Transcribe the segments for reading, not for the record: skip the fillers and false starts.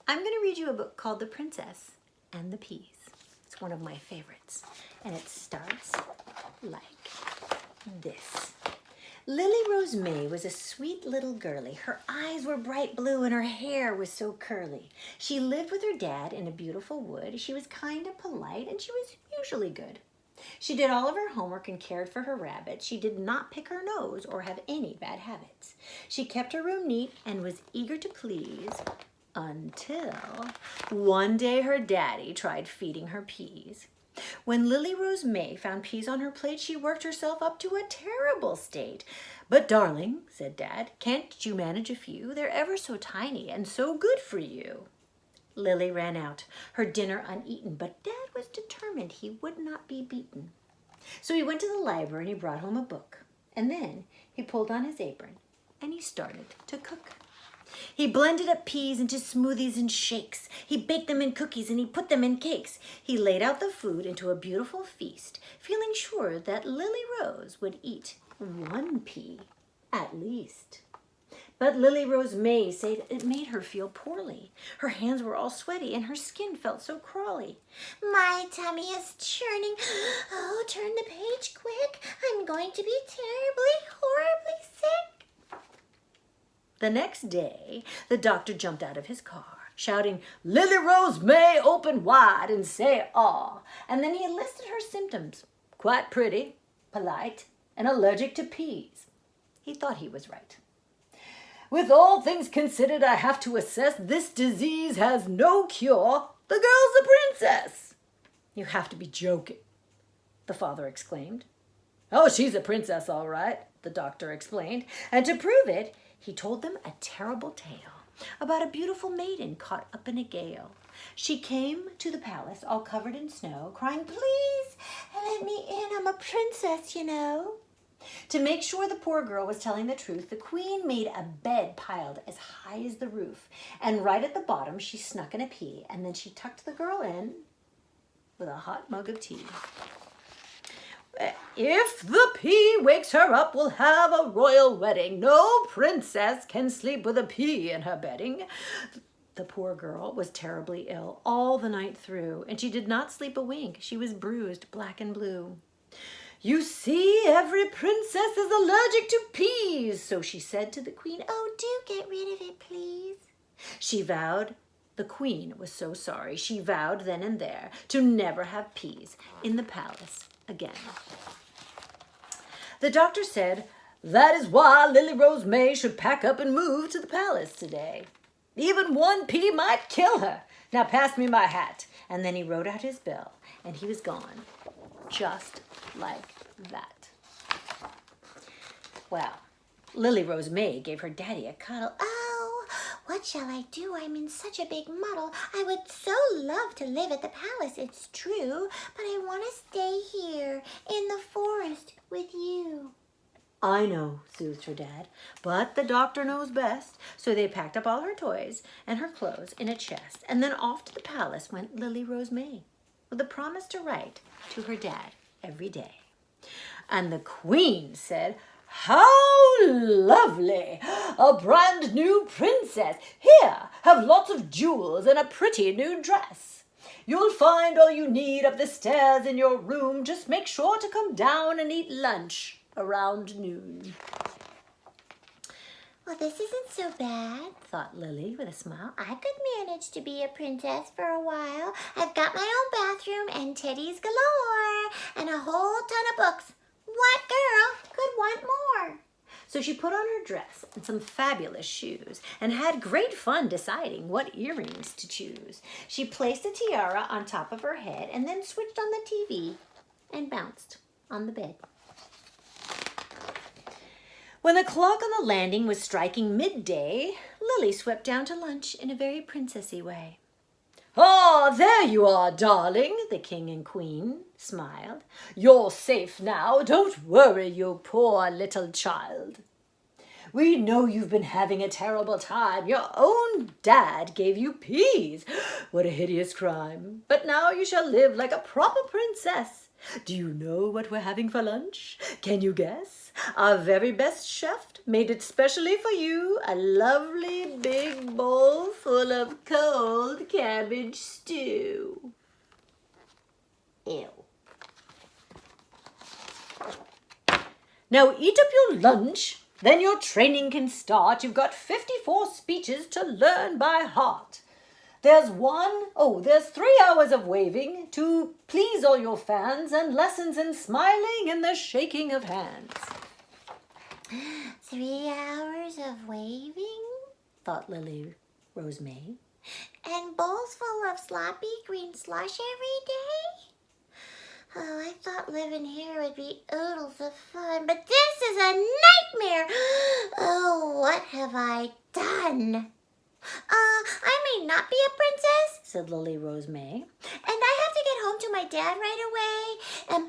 I'm going to read you a book called The Princess and the Peas. It's one of my favorites, and it starts like this. Lily Rose May was a sweet little girlie. Her eyes were bright blue and her hair was so curly. She lived with her dad in a beautiful wood. She was kind and polite, and she was usually good. She did all of her homework and cared for her rabbit. She did not pick her nose or have any bad habits. She kept her room neat and was eager to please until one day her daddy tried feeding her peas. When Lily Rose May found peas on her plate, she worked herself up to a terrible state. "But darling," said Dad, "can't you manage a few? They're ever so tiny and so good for you." Lily ran out, her dinner uneaten, but Dad was determined he would not be beaten. So he went to the library and he brought home a book. And then he pulled on his apron and he started to cook. He blended up peas into smoothies and shakes. He baked them in cookies and he put them in cakes. He laid out the food into a beautiful feast, feeling sure that Lily Rose would eat one pea at least. But Lily Rose May said it made her feel poorly. Her hands were all sweaty and her skin felt so crawly. "My tummy is churning. Oh, turn the page quick. I'm going to be terribly, horribly sick." The next day, the doctor jumped out of his car, shouting, "Lily Rose May, open wide and say ah." And then he listed her symptoms: quite pretty, polite, and allergic to peas. He thought he was right. "With all things considered, I have to assess this disease has no cure. The girl's a princess." "You have to be joking," the father exclaimed. "Oh, she's a princess, all right," the doctor explained. And to prove it, he told them a terrible tale about a beautiful maiden caught up in a gale. She came to the palace all covered in snow, crying, "Please let me in, I'm a princess, you know." To make sure the poor girl was telling the truth, the queen made a bed piled as high as the roof, and right at the bottom she snuck in a pea, and then she tucked the girl in with a hot mug of tea. "If the pea wakes her up, we'll have a royal wedding. No princess can sleep with a pea in her bedding." The poor girl was terribly ill all the night through, and she did not sleep a wink. She was bruised black and blue. "You see, every princess is allergic to peas," so she said to the queen. "Oh, do get rid of it, please." She vowed. The queen was so sorry. She vowed then and there to never have peas in the palace again. The doctor said, "That is why Lily Rose May should pack up and move to the palace today. Even one pea might kill her. Now pass me my hat." And then he wrote out his bill, and he was gone, just like that. Well, Lily Rose May gave her daddy a cuddle. "Oh, what shall I do? I'm in such a big muddle. I would so love to live at the palace, it's true, but I want to stay here in the forest with you." "I know," soothed her dad, "but the doctor knows best." So they packed up all her toys and her clothes in a chest, and then off to the palace went Lily Rose May, with a promise to write to her dad every day. And the queen said, "How lovely! A brand new princess. Here, have lots of jewels and a pretty new dress. You'll find all you need up the stairs in your room. Just make sure to come down and eat lunch around noon." "Well, this isn't so bad," thought Lily with a smile. "I could manage to be a princess for a while. I've got my own bathroom and teddies galore and a whole ton of books. What girl could want more?" So she put on her dress and some fabulous shoes and had great fun deciding what earrings to choose. She placed a tiara on top of her head and then switched on the TV and bounced on the bed. When the clock on the landing was striking midday, Lily swept down to lunch in a very princessy way. "Ah, there you are, darling," the king and queen smiled. "You're safe now. Don't worry, you poor little child. We know you've been having a terrible time. Your own dad gave you peas. What a hideous crime. But now you shall live like a proper princess. Do you know what we're having for lunch? Can you guess? Our very best chef made it specially for you, a lovely big bowl full of cold cabbage stew. Ew. Now eat up your lunch, then your training can start. You've got 54 speeches to learn by heart. There's 3 hours of waving to please all your fans and lessons in smiling and the shaking of hands. 3 hours of waving? Thought Lily Rose May. And bowls full of sloppy green slush every day? Oh, I thought living here would be oodles of fun, but this is a nightmare. Oh, what have I done? I may not be a princess, said Lily Rose May, and I have to get home to my dad right away.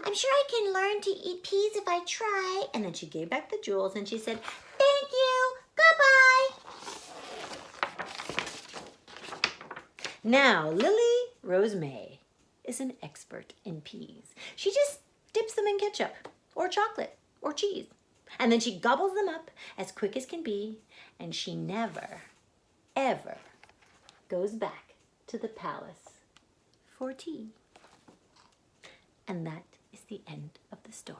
I'm sure I can learn to eat peas if I try. And then she gave back the jewels and she said, thank you, goodbye. Now, Lily Rose May is an expert in peas. She just dips them in ketchup or chocolate or cheese. And then she gobbles them up as quick as can be, and she never, ever goes back to the palace for tea. And that is the end of the story.